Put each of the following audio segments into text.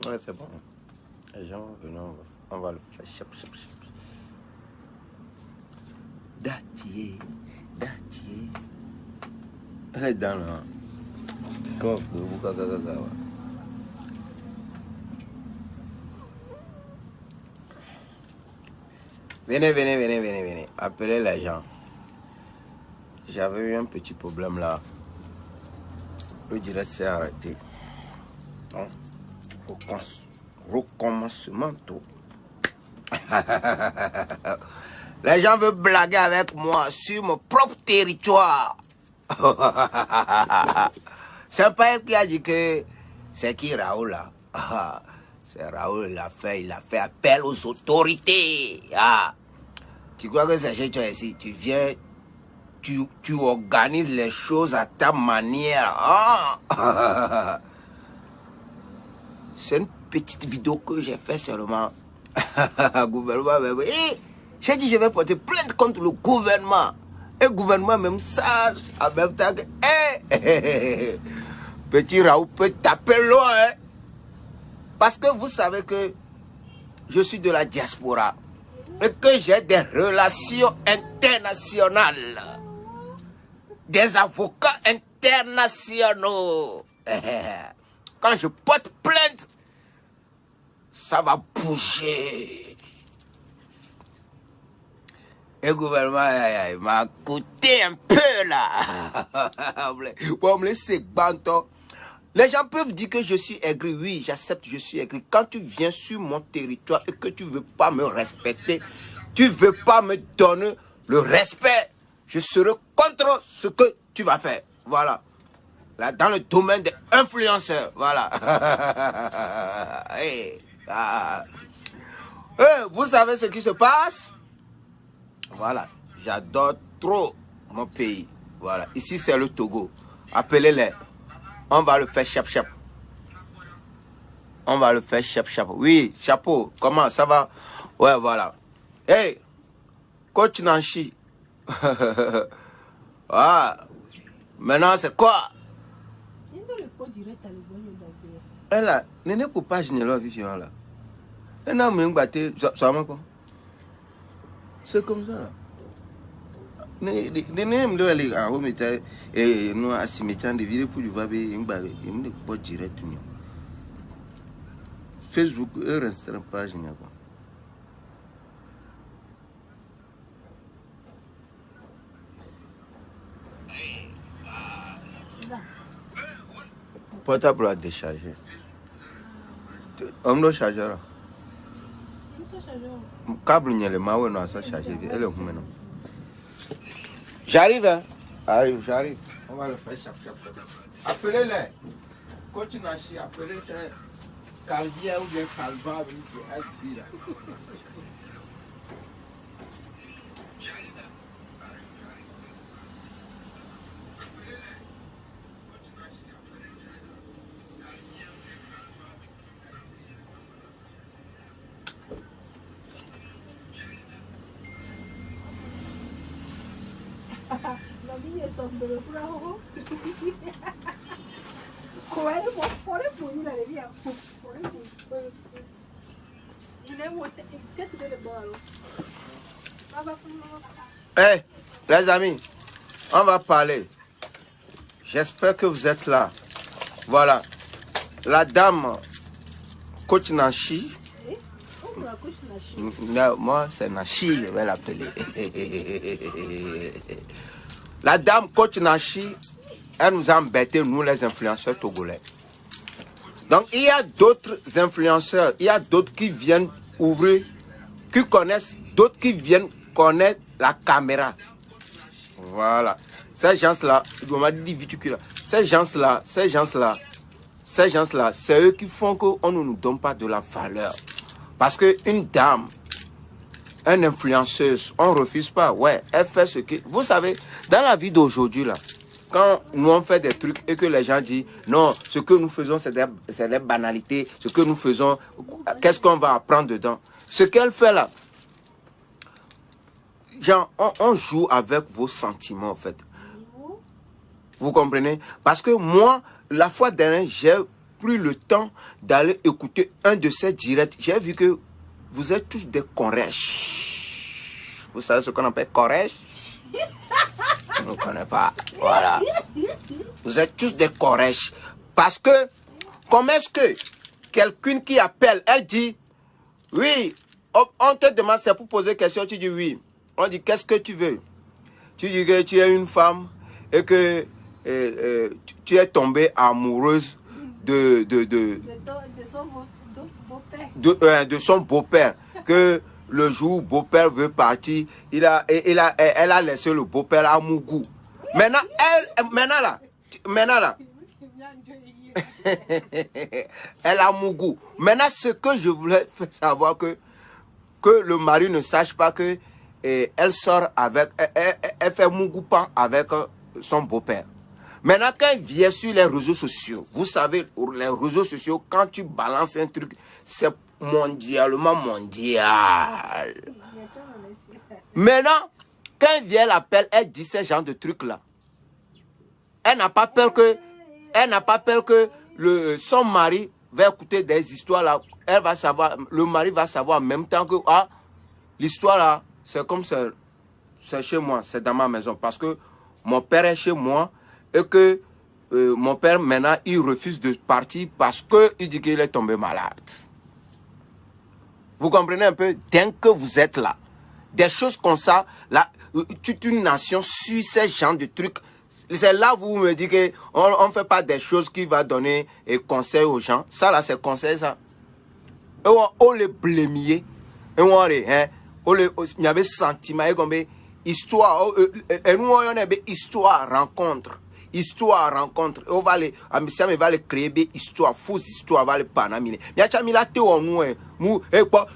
Ouais, c'est bon. Les gens vont venir, on va le faire. Chap, chap, chap. Datier. Elle est dans là. Comment vous ça. Venez. Appelez les gens. J'avais eu un petit problème là. Le direct s'est arrêté. Donc, recommencement tôt. Les gens veulent blaguer avec moi sur mon propre territoire. C'est pas elle qui a dit que c'est qui Raoul là. C'est Raoul, il a fait appel aux autorités. Tu crois que c'est chez toi ici? Tu viens, tu organises les choses à ta manière. C'est une petite vidéo que j'ai fait seulement. Gouvernement, j'ai dit je vais porter plainte contre le gouvernement. Et le gouvernement même sage en même temps que petit Raoult peut taper loin. Hein? Parce que vous savez que je suis de la diaspora et que j'ai des relations internationales. Des avocats internationaux. Quand je porte plainte, ça va bouger. Et le gouvernement m'a coûté un peu là. Bon, me laisser banto. Les gens peuvent dire que je suis aigri. Oui, j'accepte, je suis aigri. Quand tu viens sur mon territoire et que tu ne veux pas me respecter, tu ne veux pas me donner le respect, je serai contre ce que tu vas faire. Voilà. Là, dans le domaine des influenceurs. Voilà. Vous savez ce qui se passe? Voilà. J'adore trop mon pays. Voilà. Ici, c'est le Togo. Appelez-les. On va le faire chap. On va le faire chap. Oui, chapeau. Comment ça va? Ouais, voilà. Hey, coach Nanchi. Maintenant, c'est quoi? Elle a, n'est pas pas général vision là. Elle n'a même pas été, ça m'a quoi? C'est comme ça là. N'est pas les à remettre et nous à s'y mettre en deviner pour du vaber, il me pas direct. Facebook est resté en page général. Portable à décharger. On doit charger là. Câble n'y a le mauvais non ça charger. Elle est où maintenant? J'arrive hein. J'arrive. On va le faire chap. Appelez-les. Coach Nachi, appelez c'est Calvia ou bien Calva avec là. Hey, les amis, on va parler. J'espère que vous êtes là. Voilà. La dame Coach Nachi. Non, moi, c'est Nachi, je vais l'appeler. La dame Coach Nachi, elle nous a embêtés, nous les influenceurs togolais. Donc, il y a d'autres influenceurs, il y a d'autres qui viennent ouvrir, qui connaissent, d'autres qui viennent connaître la caméra. Voilà. Ces gens-là, ces gens-là, c'est eux qui font qu'on ne nous donne pas de la valeur. Parce qu'une dame, une influenceuse, on ne refuse pas. Ouais, elle fait ce que... Vous savez, dans la vie d'aujourd'hui, là, quand nous on fait des trucs et que les gens disent, non, ce que nous faisons, c'est des banalités. Ce que nous faisons, qu'est-ce qu'on va apprendre dedans? Ce qu'elle fait là, genre, on joue avec vos sentiments, en fait. Vous comprenez? Parce que moi, la fois dernière, pris le temps d'aller écouter un de ces directs. J'ai vu que vous êtes tous des corèches. Vous savez ce qu'on appelle corèche? Je ne connais pas. Voilà. Vous êtes tous des corèches. Parce que, comment est-ce que quelqu'un qui appelle, elle dit, oui, on te demande, c'est pour poser question, tu dis oui. On dit, qu'est-ce que tu veux? Tu dis que tu es une femme et que tu es tombée amoureuse de son beau-père. Que le jour où beau-père veut partir, elle a laissé le beau-père à Mougou. Maintenant là, elle a Mougou. Maintenant, ce que je voulais faire savoir que le mari ne sache pas que elle sort avec, elle fait Mougoupan avec son beau-père. Maintenant, quand elle vient sur les réseaux sociaux, vous savez, les réseaux sociaux, quand tu balances un truc, c'est mondialement mondial. Maintenant, quand elle vient, elle appelle, elle dit ce genre de trucs-là. Elle n'a pas peur que, son mari va écouter des histoires là. Elle va savoir, le mari va savoir en même temps que, ah, l'histoire là, c'est comme c'est chez moi, c'est dans ma maison. Parce que mon père est chez moi et que mon père, maintenant, il refuse de partir parce qu'il dit qu'il est tombé malade. Vous comprenez un peu? Dès que vous êtes là, des choses comme ça, là, toute une nation suit ces genres de trucs. C'est là où vous me dites qu'on ne fait pas des choses qui vont donner conseil aux gens. Ça là, c'est conseil, ça. Et on les blémier. Et on les, hein, il y avait sentiment, histoire, et nous, on avait histoire, rencontre. Histoire, rencontre. On va les, Amisam va les créer des histoires, fausses histoires, va les panaminer.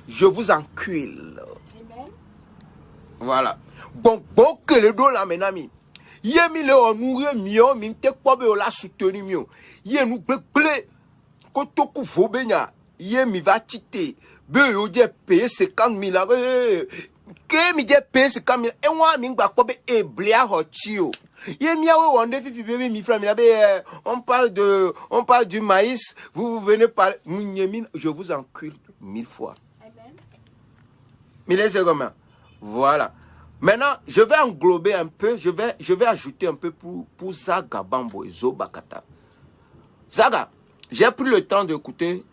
Je vous encule. Voilà. Bon, que le dos là, mes amis. Yemi le onu mio mi te kwa be la soutenu mio. Ye nous ble kotoku fobenya. Yemi va tite. Be yo je payer 50 000. Que mi je payer 50 000. Et moi mi ngba kwa be e blia hotio. Yemi awe wande fifi bebe mi frère mi be on parle du maïs. Vous venez parler. Je vous encule 1000 fois. Amen. Mille secondes. Voilà. Maintenant, je vais englober un peu, je vais ajouter un peu pour Zaga Bambo et Zobakata. Zaga, j'ai pris le temps d'écouter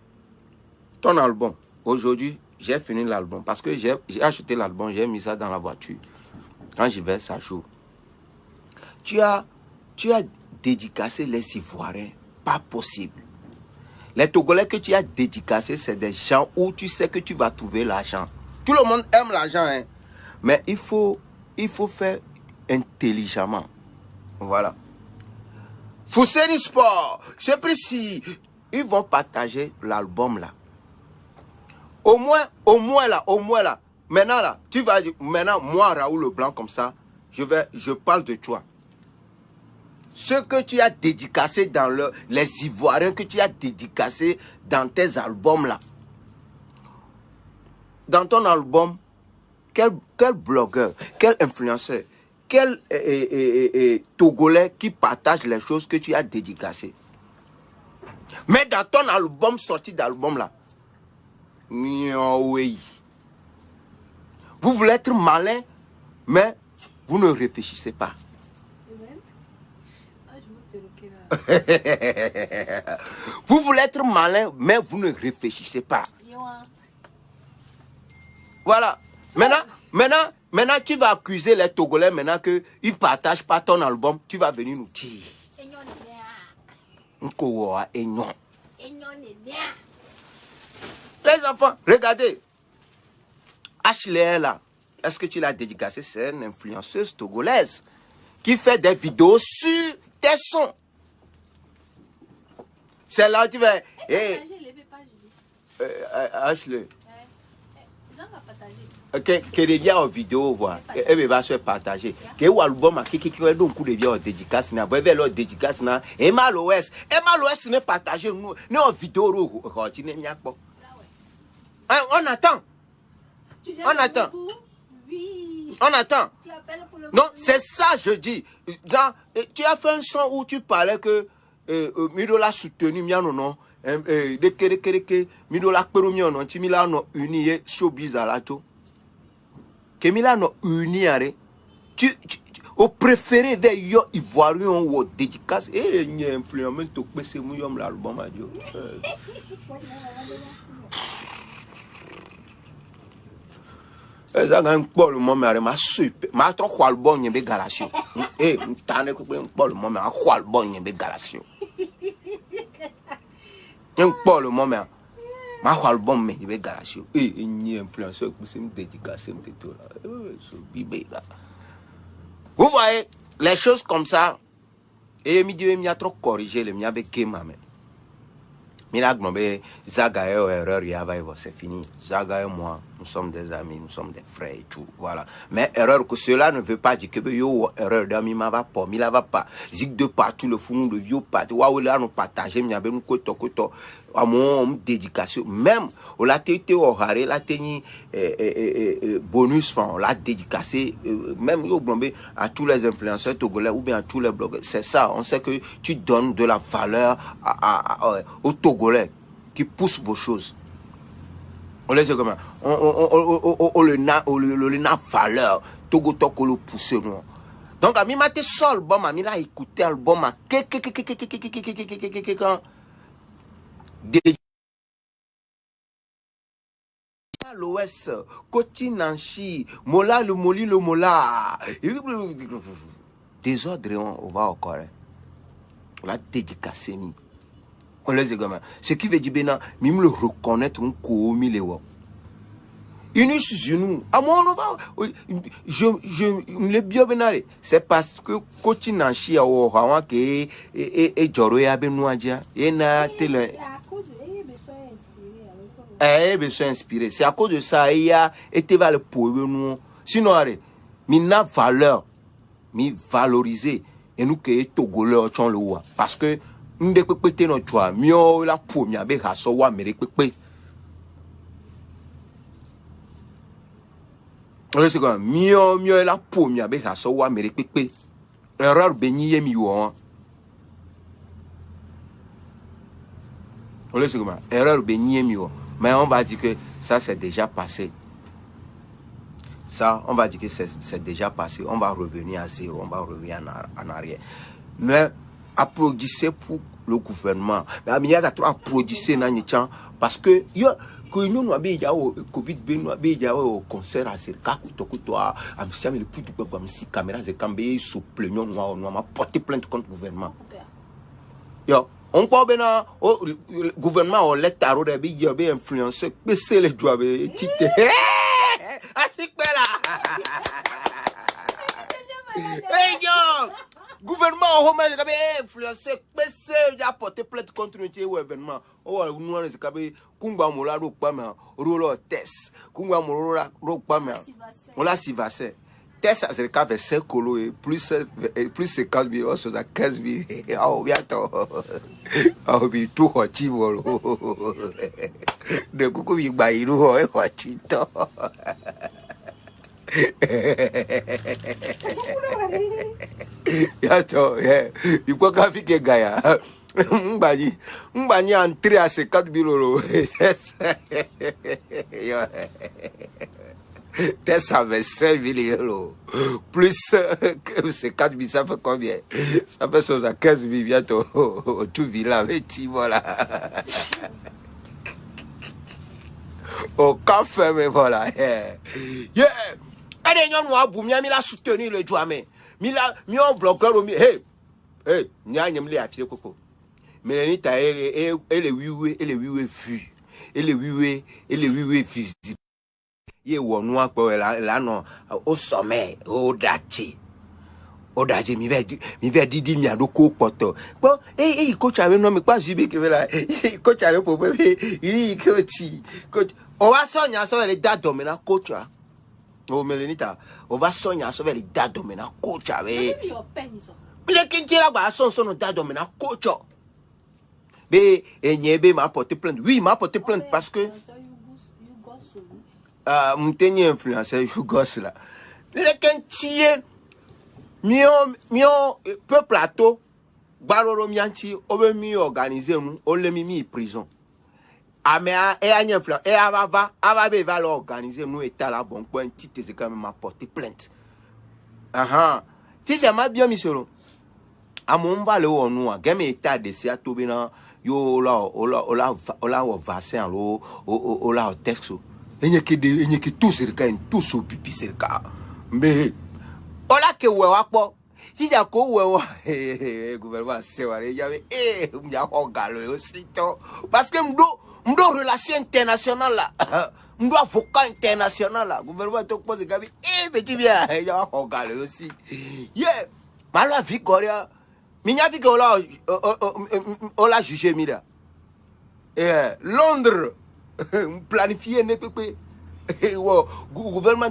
ton album. Aujourd'hui, j'ai fini l'album parce que j'ai acheté l'album, j'ai mis ça dans la voiture. Quand j'y vais, ça joue. Tu as dédicacé les Ivoiriens, pas possible. Les Togolais que tu as dédicacés, c'est des gens où tu sais que tu vas trouver l'argent. Tout le monde aime l'argent, hein. Mais il faut faire intelligemment. Voilà. Fousseni Sport, c'est précis. Ils vont partager l'album là. Au moins là. Maintenant là, tu vas dire, maintenant moi Raoul Leblanc comme ça, je parle de toi. Ce que tu as dédicacé dans les Ivoiriens que tu as dédicacé dans tes albums là. Dans ton album, quel blogueur, quel influenceur, quel Togolais qui partage les choses que tu as dédicacées. Mais dans ton album, sorti d'album là, vous voulez être malin, mais vous ne réfléchissez pas. Vous voulez être malin, mais vous ne réfléchissez pas. Voilà. Maintenant, tu vas accuser les Togolais maintenant qu'ils ne partagent pas ton album. Tu vas venir nous dire. Les enfants, regardez. Ashley là, est-ce que tu l'as dédicacé? C'est une influenceuse togolaise qui fait des vidéos sur tes sons. C'est là où tu vas. Ashley. Que les gars en vidéo voient et va se partager que l'album qui donc coup de bien dédicace na va leur dédicace na et malOS ne partager nous en vidéo on attend non c'est ça je dis genre, tu as fait un son où tu parlais que Mido l'a soutenu non de kere mi do la pero mi ono ti mi la no uni e showbiz ala to que mi la no uni are au préféré vers yo ivoirien ou dédicace et ni influence to pese mu yom l'album adio ça gagne pas le moment mais ma super ma trop album ni be galasio tane ko pas le moment a album ni be galasio un pas le moment ma album ni be galasio ni influenceur pese mu dédicace mu tout là so bibé là. Vous voyez, les choses comme ça, et il a trop corrigé, il a bien mais là, Zaga et erreur, c'est fini. Zaga et moi, nous sommes des amis, nous sommes des frères et tout. Voilà. Mais erreur, que cela ne veut pas dire que yo, erreur d'amis, ma va pas, mais la va pas. Zig de partout, le fond de vieux partout. Waouh, là, nous partageons, il y a bien koto. À mon dédication. Même, on l'a été au haré, la teni bonus, on l'a dédicacé, même à tous les influenceurs togolais ou bien à tous les blogueurs. C'est ça, on sait que tu donnes de la valeur aux Togolais qui poussent vos choses. On les sait comment. On le n'a valeur. Togo toko le pousse nous. Donc, à mi m'a été seul, bon, à mi l'a écouté, album, à l'Ouest, Koti Nanchi, Mola le Moli le Mola. Désordre, on va encore. On l'a dédicacé. On les examine. Ce qui veut dire, ben, même le reconnaître, on commis les voix. Il nous sur nous. À moi, je l'ai bien bénaré. C'est parce que Koti Nanchi a au Hawa qui est Joro à Benoît. Et n'a télé. Besoin inspiré. C'est à cause de ça il a été valable pour nous. Sinon, mina valeur, mi valoriser et nous que Togolais on le voit parce que nous de pété notre choix, mieux la première avec Hasowa Merepé. On sait quoi, mieux la première avec Hasowa Merepé. Erreur béni mi yo. On sait comment, erreur béni mi yo. Mais on va dire que ça c'est déjà passé. Ça, on va dire que c'est déjà passé. On va revenir à zéro, on va revenir en arrière. Mais applaudissez pour le gouvernement. Mais il y a trop applaudissez parce que nous avons Covid, nous avons concert à Serka, le plus de caméras et caméras sous plaignant, nous avons porté plainte contre le gouvernement. On peut bien le gouvernement on l'a tarot de bien influencer baisser les doigts tité asik bela hey yo gouvernement on va influencer baisser ya porter plainte contre un événement nous on est capable kumba mola ro pa mais rolo test kumba mola ro pa mais on la si va c'est test à Serka vers 5 colo et plus 50 000 sur la 15 000 ah bientôt ah bi tout hoti volo de kuku bi gba iru ho e hoti to ya to il faut ka fi ke gaya mbani entrer à 50 000 ça fait 5 000 euros. Plus 4 000, ça fait combien? Ça fait 75 000 bientôt. Tout villa, voilà. Au café, mais voilà. Yeah. Allez, nous avons soutenu le Djouamé. Nous avons bloqué le hey, nous avons affiché coco. Mais nous avons les 8 vues. Et les 8 visibles. Ye wonwa ko la no au sommet au dachi mi ve didi mi adoko poto bon coach ave no mi pa jibe ke la coach ave po be coach on va sonya so le dado me na coach o melenita on va sonya so le dado me na coach ave le kintira ba so no dado me na coach be enyebe m'a porté plainte oui m'a porté plainte parce que m'teni influenceur je gosse là les quintier mion peu plateau Baroro mianti, obe mi organiser nous, on le mi prison. Amea et Agnès Flan et Avava va l'organiser nous état là bon point titre c'est quand même m'a porté plainte. Si ça m'a bien mis sur à mon va le on nous game état de sia to bina yo la vaccin lo la texte enye ke tout sur quand tout so pipi sur ka mais ola ke we wa po si ça ko we gouvernement c'est vrai il y avait m'ya ko galo aussi to parce que m'do relation internationale là m'do avocat international là gouvernement to pose gabi petit bien il y a ko galo aussi yeah malwa Victoria minya vi ko la jugé mira Londres planifié ne pépé gouvernement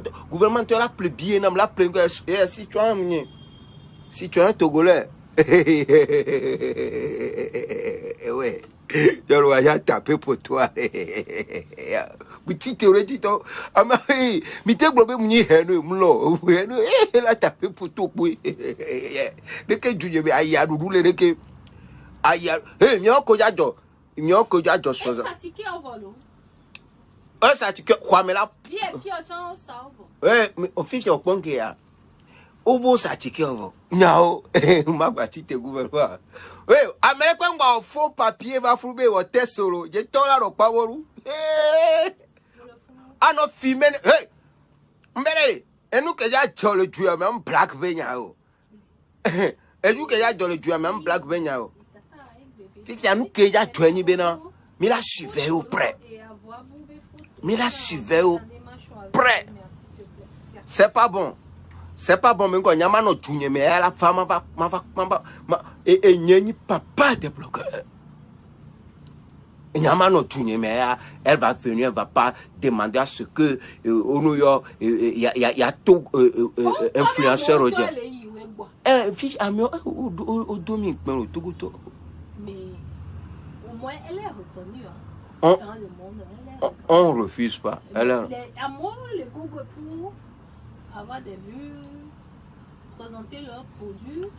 la plus bien la plein si tu as un Togolais ouais je vais taper pour toi petit théorie to amari mi te globe mu ni henu mlo henu la taper pour toi oui de que juge be aya dudu le de que aya mi o ko jajo so ça satike ovolo satike kwamela bien qui o chan salvo official ponke ya obo satike ovo nyao magba ti te gouvernement Américain ngba faux papier va frouber au tesoro je tola ro paworu ano filmer mbere enu ke ja jole ju am black venya o enu ke ja jole ju am black venya o fixi anu ke ja joini bena mi la suivre au près c'est pas bon mais quand nyama no tunye mais la femme ma et nyeni papa de bloqueur nyama no tunye mais elle va venir, elle va pas demander à ce que au New York il y a tout influenceur au dia fille ami au domingue mais au Togo mais au moins elle est reconnue dans le monde on refuse pas elle à moi les Google pour avoir des vues, présenter leurs produits.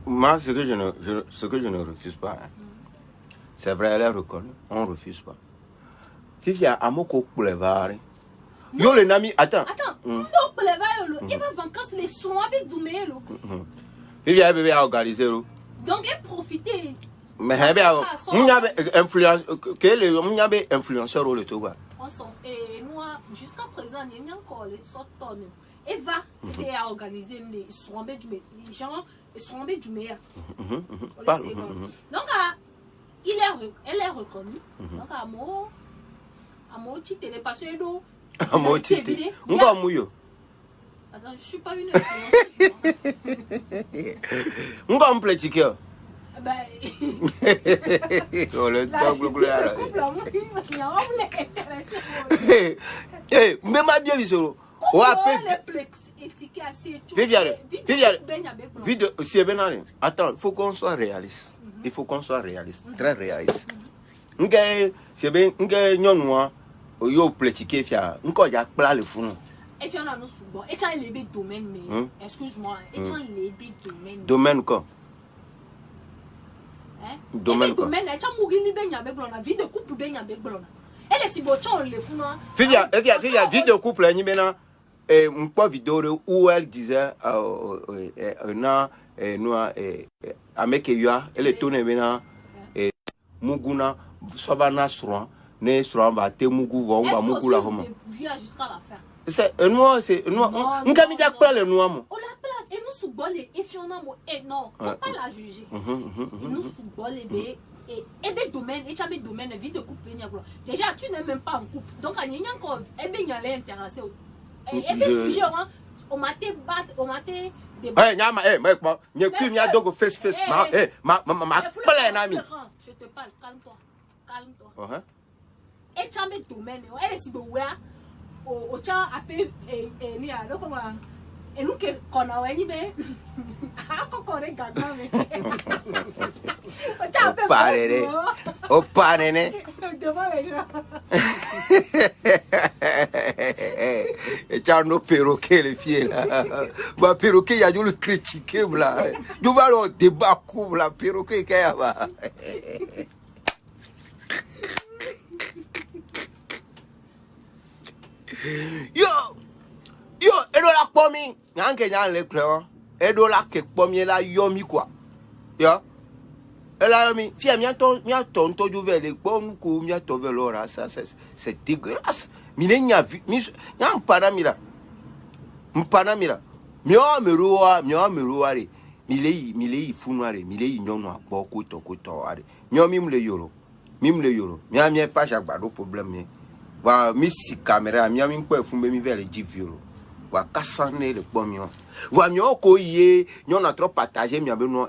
Moi, ce que je ne refuse pas, c'est vrai, elle est reconnue, on ne refuse pas. Fifi a amoko boulevard. Yo le nami, attends. Non boulevard, il va vacances les soins avec Doumé. Fifi a bébé à organiser. Donc il profiter. Mais il y a influence, quel est influenceur au Togo? Et moi, jusqu'à présent, il y a encore les sortes de Eva et à organiser les soins du gens, les soins du meilleur. Donc, elle est reconnue. Donc, à mon titre, elle est passée d'eau. À mon titre, on va mouiller. Attends, je suis pas une influenceuse. On va me platiquer. Ben, le couple là. Mais ma bien visoro. O Viviane, c'est bien. Attends, il faut qu'on soit réaliste. Il faut qu'on soit réaliste, très réaliste. C'est bien, moi, yo platiquer fia. Encore y a plein le fou. Et tu en as nous souvent. Et tu as les domaines mais excuse-moi, et tu as les domaines. Domaine quoi? Domaine quoi? Domaine, tu as mouru ni ben yabe blona, vie de couple ben yabe blona. Elle est si beau chon le fou non. Viviane, vie de couple ni bena une fois vidéo où elle disait non noa ameke yoa elle est tournée bena muguna sobana sron ne sron ba te mugu va mugu la homo. Jusqu'à la fin. C'est noir, c'est noir. On a mis d'accord le noir mo. On la place et nous sous bol et fiona mo et non, faut pas la juger. Nous sous bol et des domaines et tu as des domaines vie de couple déjà tu n'es même pas en couple. Donc il y a encore et bien y aller intéressé et des sujets on m'a té battre, on m'a té débat. Nyama mec moi, n'y que n'y a donc face ma plein ami. Je te parle, calme-toi. Et tu as des domaines et est si beau au chat appelle et ni à comment et nous que qu'on a eu mais ah qu'on regarde mais au parler devant les gens et tu regarde nos perroquets, les filles, là. Bah, perroquet, il y a dû le critiquer, là. Nous allons au débat, la perroquet, qu'il y a, bah. Yo, et dans la pomme, il y a un qui a et dans la pomme, il y a yomi, quoi. Yo. Et là, fille, il y a ton tojo vers les pommes, il y a ton vélo, ça, c'est dégueulasse. Il y a un panamira. Un panamira. Mio meroa, milei funware, milei nyonwa, beaucoup to are. Mio mim le yoro. Mia pas chaque bado problème. Va missi caméra, mia mim quoi fumbe mi vers les jiviolo. Va cassaner le pomme. Va mio ko ye, nyon a trop partagé, mia beno,